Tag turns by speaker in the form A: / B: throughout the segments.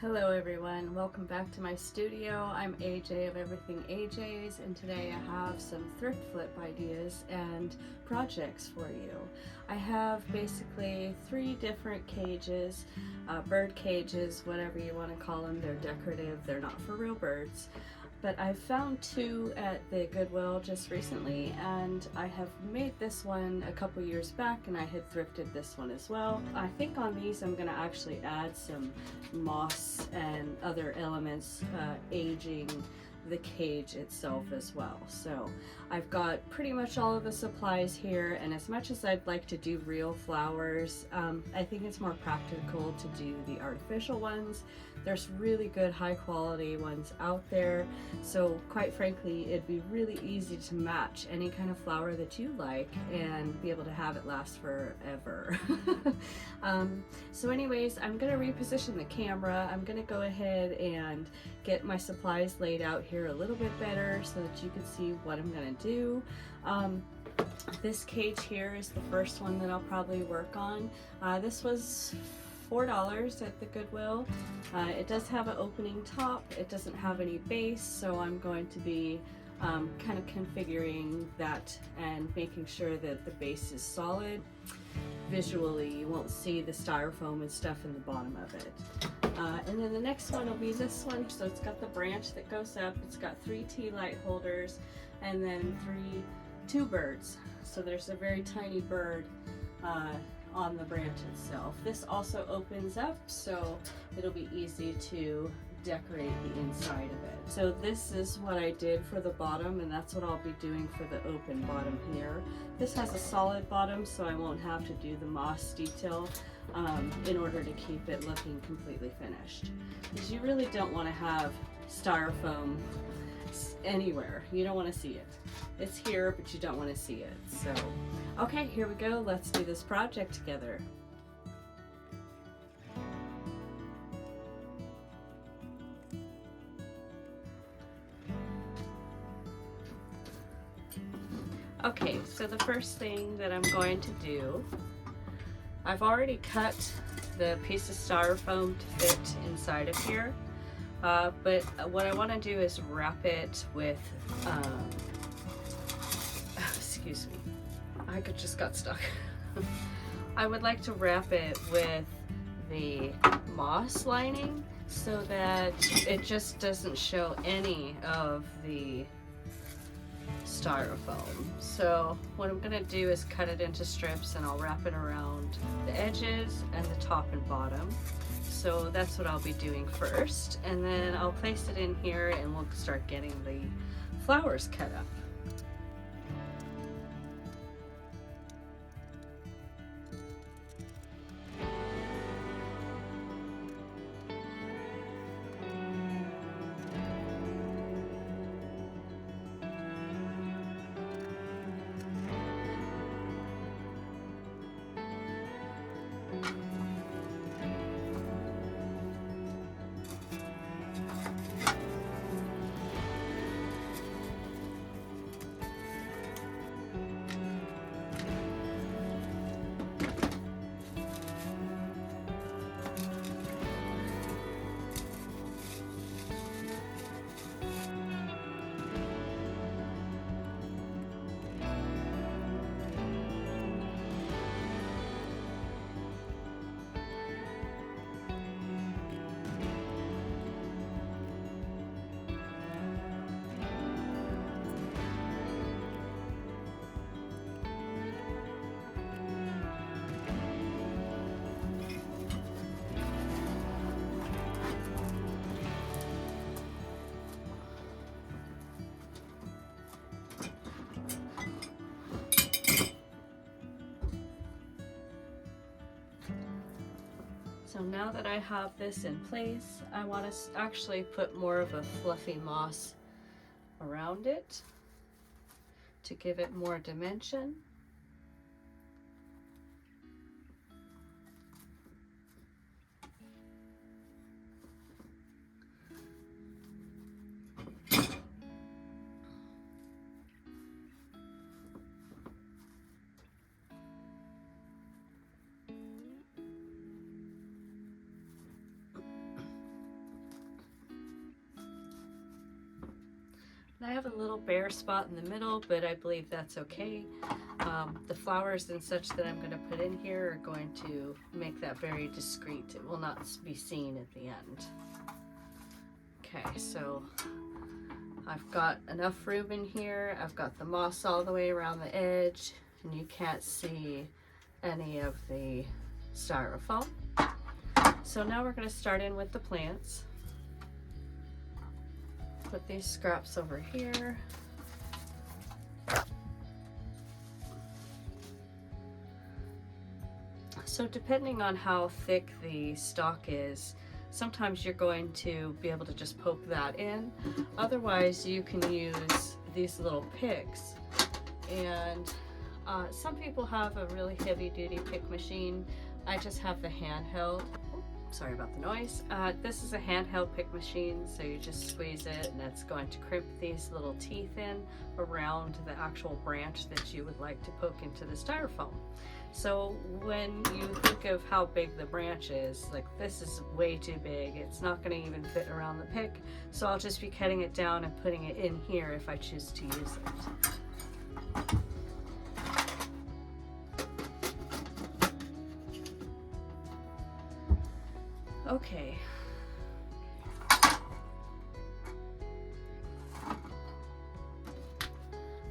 A: Hello everyone, welcome back to my studio. I'm AJ of EverythingAJ's, and today I have some thrift flip ideas and projects for you. I have basically 3 different cages, bird cages, whatever you want to call them. They're decorative, they're not for real birds. But I found 2 at the Goodwill just recently, and I have made this one a couple years back, and I had thrifted this one as well. I think on these I'm going to actually add some moss and other elements, aging the cage itself as well. So I've got pretty much all of the supplies here, and as much as I'd like to do real flowers, I think it's more practical to do the artificial ones. There's really good high quality ones out there, so quite frankly it'd be really easy to match any kind of flower that you like and be able to have it last forever. So anyways, I'm going to reposition the camera. I'm going to go ahead and get my supplies laid out here a little bit better so that you can see what I'm going to do. This cage here is the first one that I'll probably work on. This was $4 at the Goodwill. It does have an opening top. It doesn't have any base, so I'm going to be kind of configuring that and making sure that the base is solid. Visually, you won't see the styrofoam and stuff in the bottom of it. And then the next one will be this one. So it's got the branch that goes up. It's got 3 tea light holders and then 2 birds. So there's a very tiny bird on the branch itself. This also opens up, so it'll be easy to decorate the inside of it. So this is what I did for the bottom, and that's what I'll be doing for the open bottom here. This has a solid bottom, so I won't have to do the moss detail in order to keep it looking completely finished. Because you really don't want to have styrofoam anywhere. You don't want to see it. It's here, but you don't want to see it. So, okay, here we go. Let's do this project together. Okay, so the first thing that I'm going to do, I've already cut the piece of styrofoam to fit inside of here, but what I want to do is wrap it with, excuse me, I just got stuck. I would like to wrap it with the moss lining so that it just doesn't show any of the styrofoam. So what I'm gonna do is cut it into strips, and I'll wrap it around the edges and the top and bottom. So that's what I'll be doing first, and then I'll place it in here and we'll start getting the flowers cut up. So now that I have this in place, I want to actually put more of a fluffy moss around it to give it more dimension. I have a little bare spot in the middle, but I believe that's okay. The flowers and such that I'm going to put in here are going to make that very discreet. It will not be seen at the end. Okay, so I've got enough room in here. I've got the moss all the way around the edge, and you can't see any of the styrofoam. So now we're going to start in with the plants. Put these scraps over here. So depending on how thick the stalk is, sometimes you're going to be able to just poke that in. Otherwise, you can use these little picks. And some people have a really heavy-duty pick machine. I just have the handheld. Sorry about the noise. This is a handheld pick machine, so you just squeeze it and it's going to crimp these little teeth in around the actual branch that you would like to poke into the styrofoam. So when you think of how big the branch is, like this is way too big. It's not going to even fit around the pick, so I'll just be cutting it down and putting it in here if I choose to use it. Okay.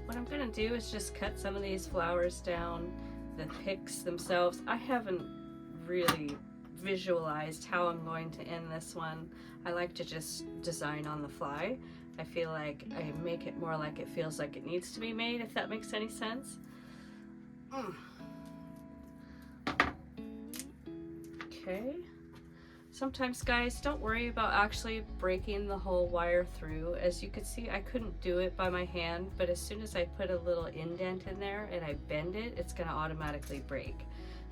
A: What I'm gonna do is just cut some of these flowers down, the picks themselves. I haven't really visualized how I'm going to end this one. I like to just design on the fly. I feel like I make it more like it feels like it needs to be made, if that makes any sense. Okay. Sometimes, guys, don't worry about actually breaking the whole wire through. As you can see, I couldn't do it by my hand, but as soon as I put a little indent in there and I bend it, it's going to automatically break.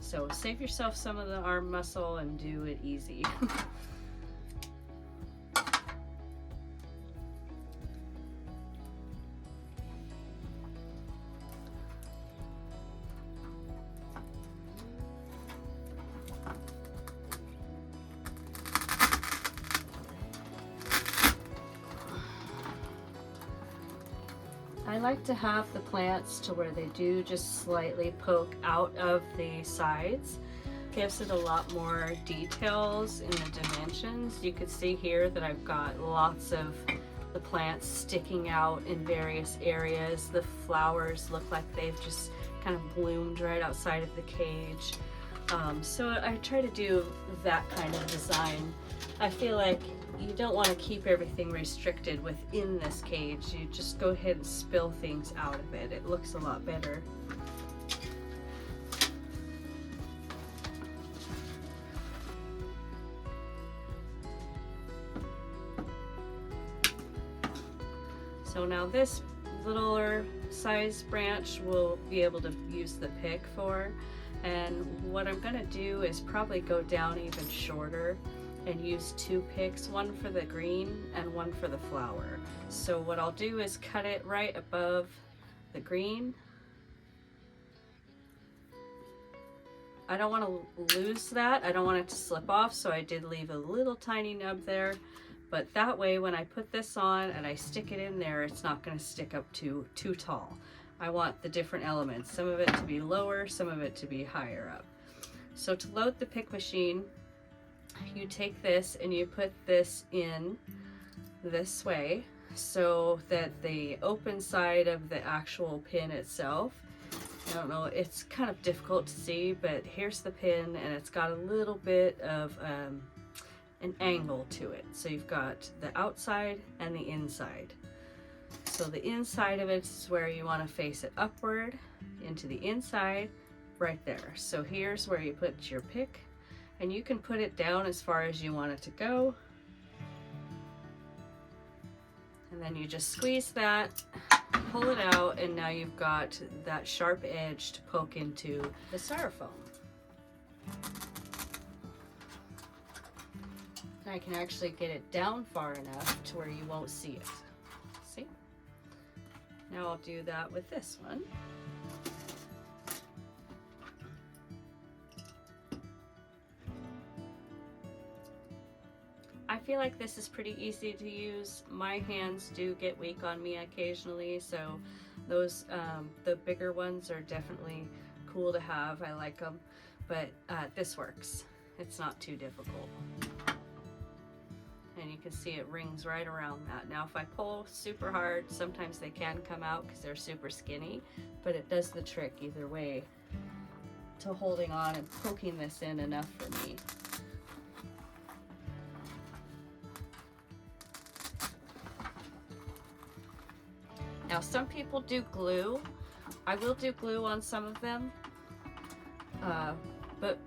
A: So save yourself some of the arm muscle and do it easy. I like to have the plants to where they do just slightly poke out of the sides. Gives it a lot more details in the dimensions. You can see here that I've got lots of the plants sticking out in various areas. The flowers look like they've just kind of bloomed right outside of the cage. So I try to do that kind of design. I feel like you don't want to keep everything restricted within this cage. You just go ahead and spill things out of it. It looks a lot better. So now this littler size branch we'll be able to use the pick for. And what I'm going to do is probably go down even shorter and use two picks, one for the green and one for the flower. So what I'll do is cut it right above the green. I don't want to lose that. I don't want it to slip off, so I did leave a little tiny nub there. But that way when I put this on and I stick it in there, it's not going to stick up too tall. I want the different elements, some of it to be lower, some of it to be higher up. So to load the pick machine, you take this and you put this in this way so that the open side of the actual pin itself, I don't know, it's kind of difficult to see, but here's the pin and it's got a little bit of an angle to it. So you've got the outside and the inside. So the inside of it is where you want to face it upward into the inside right there. So here's where you put your pick. And you can put it down as far as you want it to go. And then you just squeeze that, pull it out, and now you've got that sharp edge to poke into the styrofoam. I can actually get it down far enough to where you won't see it. See? Now I'll do that with this one. I feel like this is pretty easy to use. My hands do get weak on me occasionally, so those the bigger ones are definitely cool to have. I like them, but this works. It's not too difficult. And you can see it rings right around that. Now if I pull super hard, sometimes they can come out because they're super skinny, but it does the trick either way to holding on and poking this in enough for me. Now some people do glue. I will do glue on some of them, but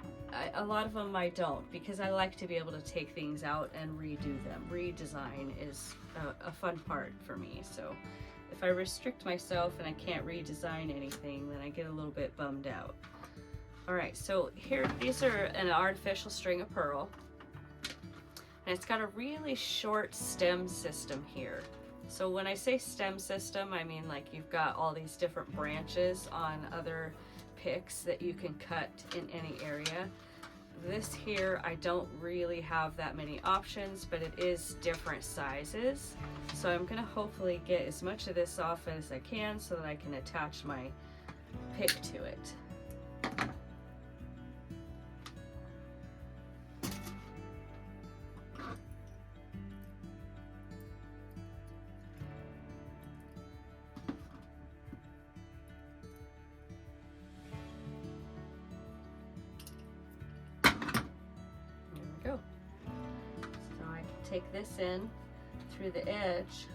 A: a lot of them I don't, because I like to be able to take things out and redo them. Redesign is a fun part for me. So if I restrict myself and I can't redesign anything, then I get a little bit bummed out. All right, so here, these are an artificial string of pearl, and it's got a really short stem system here. So when I say stem system, I mean like you've got all these different branches on other picks that you can cut in any area. This here, I don't really have that many options, but it is different sizes. So I'm gonna hopefully get as much of this off as I can so that I can attach my pick to it. Go. So I can take this in through the edge,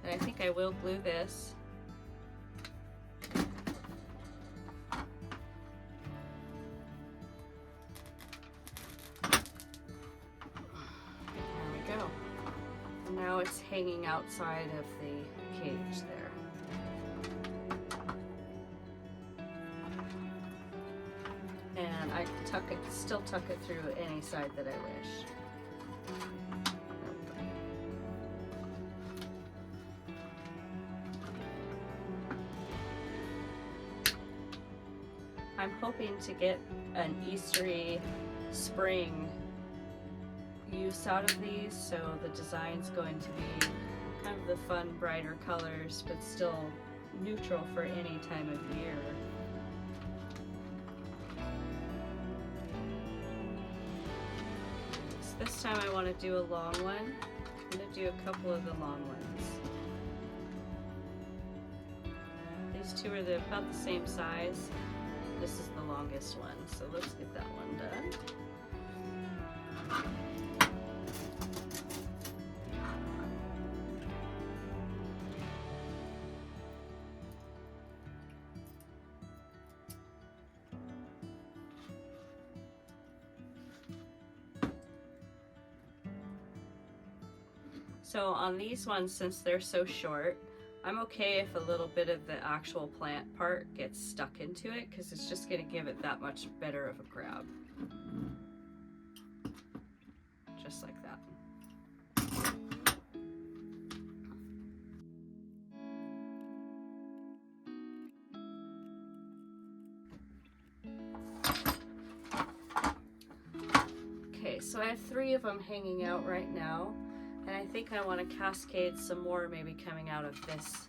A: and I think I will glue this. There we go. And now it's hanging outside of the cage there. And I can tuck it, still tuck it through any side that I wish. I'm hoping to get an Eastery spring use out of these, so the design's going to be kind of the fun, brighter colors, but still neutral for any time of year. This time I want to do a long one. I'm going to do a couple of the long ones. These two are about the same size. This is the longest one, so let's get that one done. So on these ones, since they're so short, I'm okay if a little bit of the actual plant part gets stuck into it, because it's just going to give it that much better of a grab. Just like that. Okay, so I have 3 of them hanging out right now. And I think I want to cascade some more maybe coming out of this,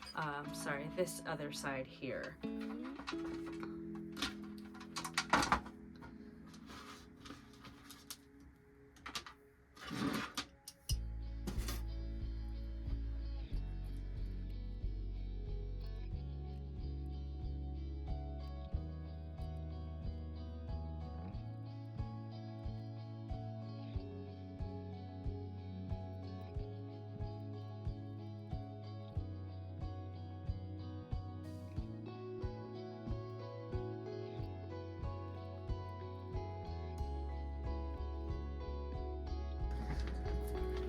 A: this other side here.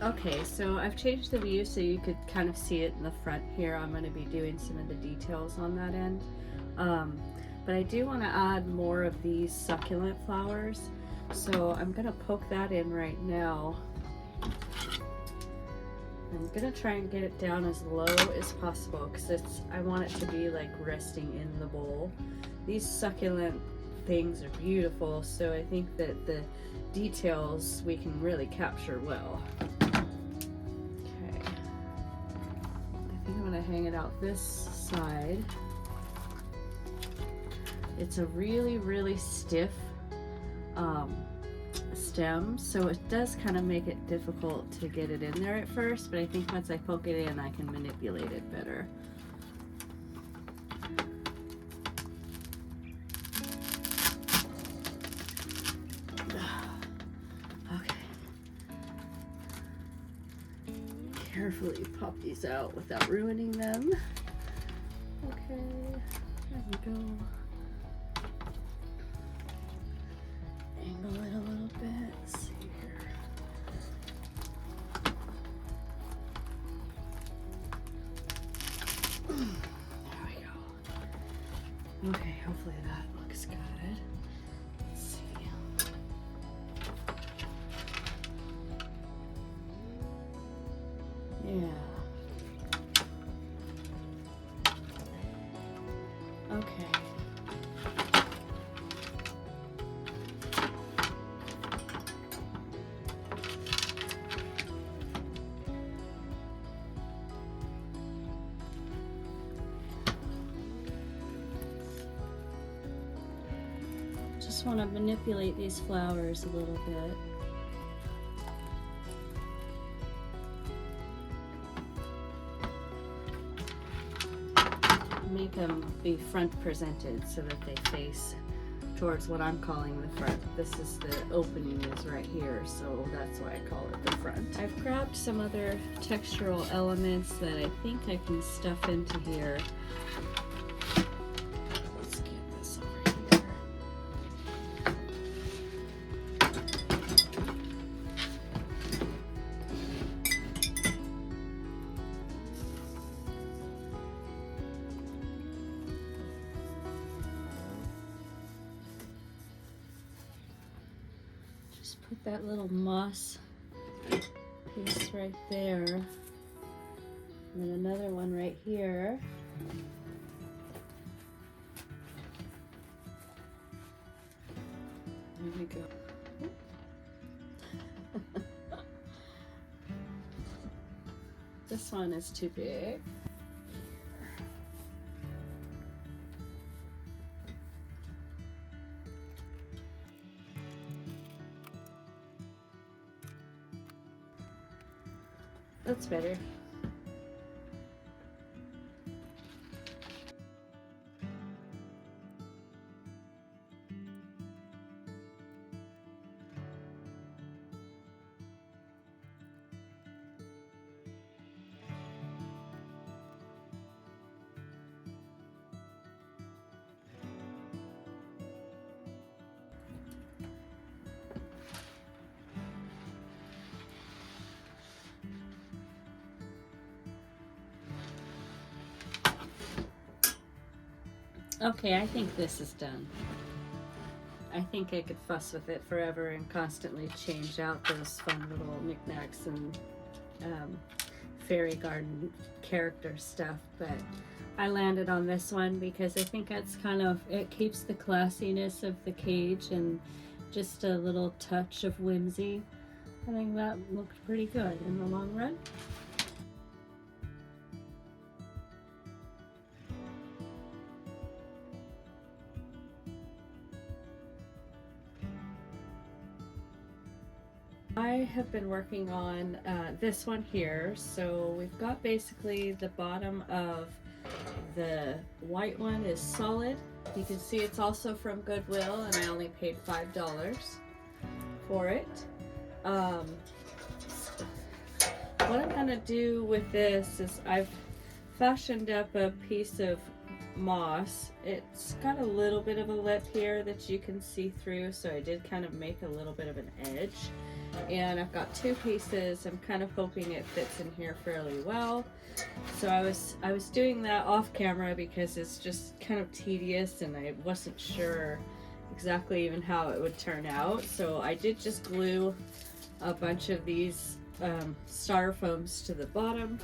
A: Okay, so I've changed the view so you could kind of see it in the front here. I'm going to be doing some of the details on that end. But I do want to add more of these succulent flowers. So I'm going to poke that in right now. I'm going to try and get it down as low as possible because I want it to be like resting in the bowl. These succulent things are beautiful, so I think that the details we can really capture well. think I'm gonna hang it out this side. It's a really stiff stem, so it does kind of make it difficult to get it in there at first, but I think once I poke it in, I can manipulate it better. Okay. Carefully pop these out without ruining them. Okay, there we go. Angle it a little bit. Let's see here. There we go. Okay, hopefully that looks good. Let's see. Yeah. Okay. Just want to manipulate these flowers a little bit. Make them be front presented so that they face towards what I'm calling the front. This is the opening is right here, so that's why I call it the front. I've grabbed some other textural elements that I think I can stuff into here. Let's get this over here. Put that little moss piece right there, and then another one right here. There we go. This one is too big. That's better. Okay, I think this is done. I think I could fuss with it forever and constantly change out those fun little knickknacks and fairy garden character stuff, but I landed on this one because I think it's kind of, it keeps the classiness of the cage and just a little touch of whimsy. I think that looked pretty good in the long run. I have been working on this one here. So we've got basically the bottom of the white one is solid. You can see it's also from Goodwill, and I only paid $5 for it. What I'm gonna do with this is I've fashioned up a piece of moss. It's got a little bit of a lip here that you can see through, so I did kind of make a little bit of an edge. And I've got two pieces. I'm kind of hoping it fits in here fairly well. So I was doing that off camera because it's just kind of tedious and I wasn't sure exactly even how it would turn out. So I did just glue a bunch of these styrofoams to the bottom.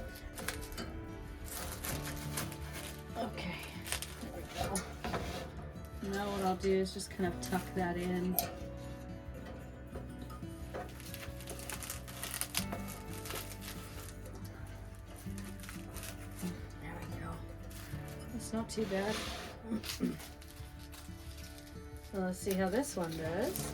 A: Okay, there we go. Now what I'll do is just kind of tuck that in. It's not too bad. Well, let's see how this one does.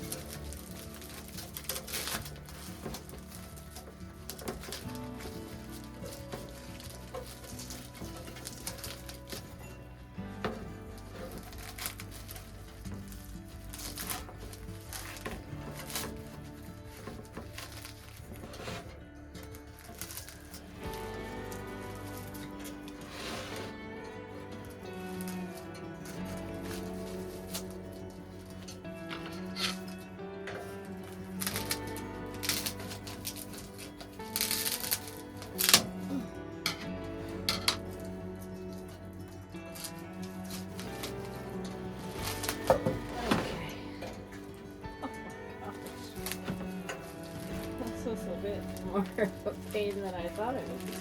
A: A bit more of a pain than I thought it would be.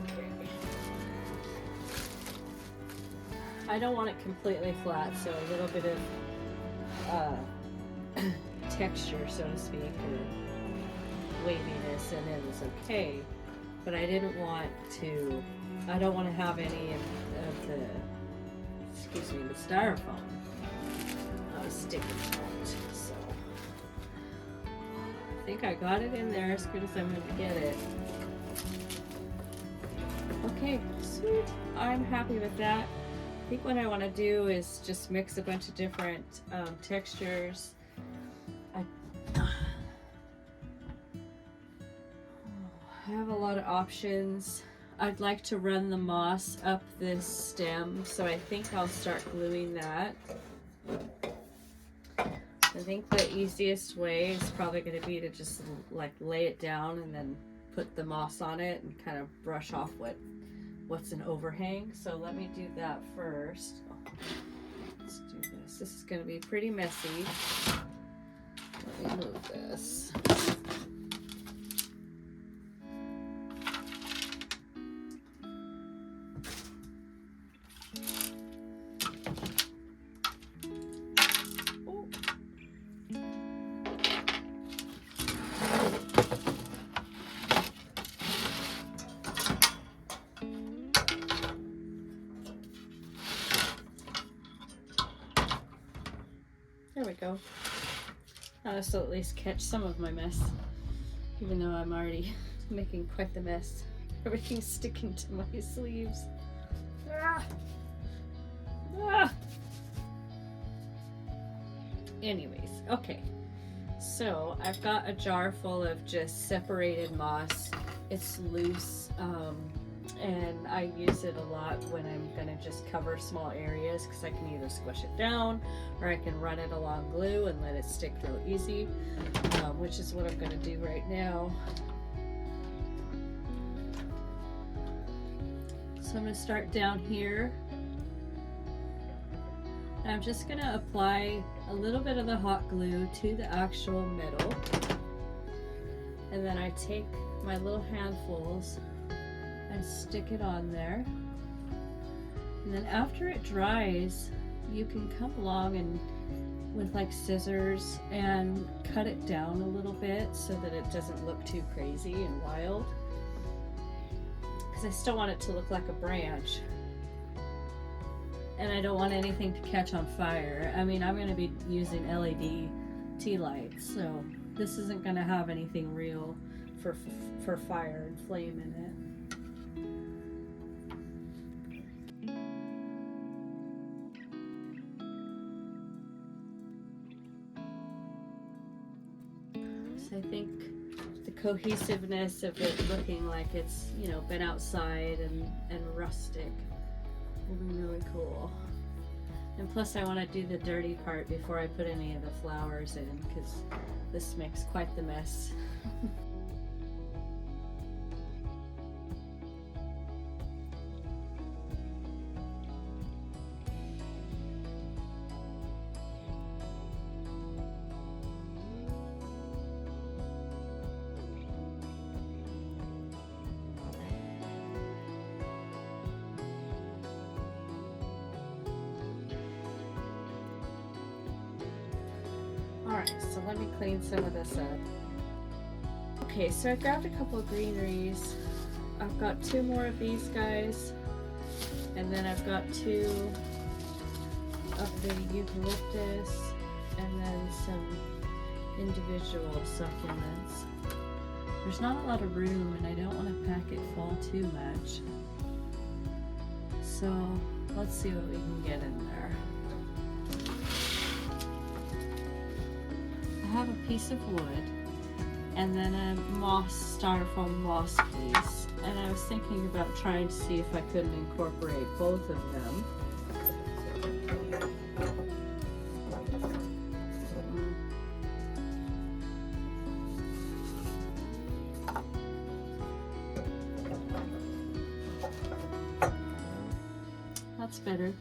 A: Okay. I don't want it completely flat, so a little bit of texture, so to speak, or waviness, and it was okay. But I don't want to have any of the, the styrofoam sticking out. So I think I got it in there as good as I'm going to get it. Okay, sweet. I'm happy with that. I think what I want to do is just mix a bunch of different textures. I have a lot of options. I'd like to run the moss up this stem, so I think I'll start gluing that. I think the easiest way is probably going to be to just like lay it down and then put the moss on it and kind of brush off what's an overhang. So let me do that first. Let's do this. This is going to be pretty messy. Let me move this. There we go. This will at least catch some of my mess, even though I'm already making quite the mess. Everything's sticking to my sleeves. Ah! Ah! Anyways, okay. So I've got a jar full of just separated moss. It's loose, and I use it a lot when I'm gonna just cover small areas, because I can either squish it down or I can run it along glue and let it stick real easy, which is what I'm gonna do right now. So I'm gonna start down here. I'm just gonna apply a little bit of the hot glue to the actual metal, and then I take my little handfuls and stick it on there. And then after it dries, you can come along and with like scissors and cut it down a little bit so that it doesn't look too crazy and wild, because I still want it to look like a branch, and I don't want anything to catch on fire. I mean, I'm going to be using LED tea lights, so this isn't going to have anything real for fire and flame in it. I think the cohesiveness of it looking like it's, you know, been outside and rustic will be really cool. And plus I want to do the dirty part before I put any of the flowers in, because this makes quite the mess. Alright, so let me clean some of this up. Okay, so I grabbed a couple of greeneries. I've got two more of these guys. And then I've got 2 of the eucalyptus and then some individual succulents. There's not a lot of room and I don't want to pack it full too much. So let's see what we can get in there. I have a piece of wood and then a styrofoam moss piece, and I was thinking about trying to see if I couldn't incorporate both of them. That's better.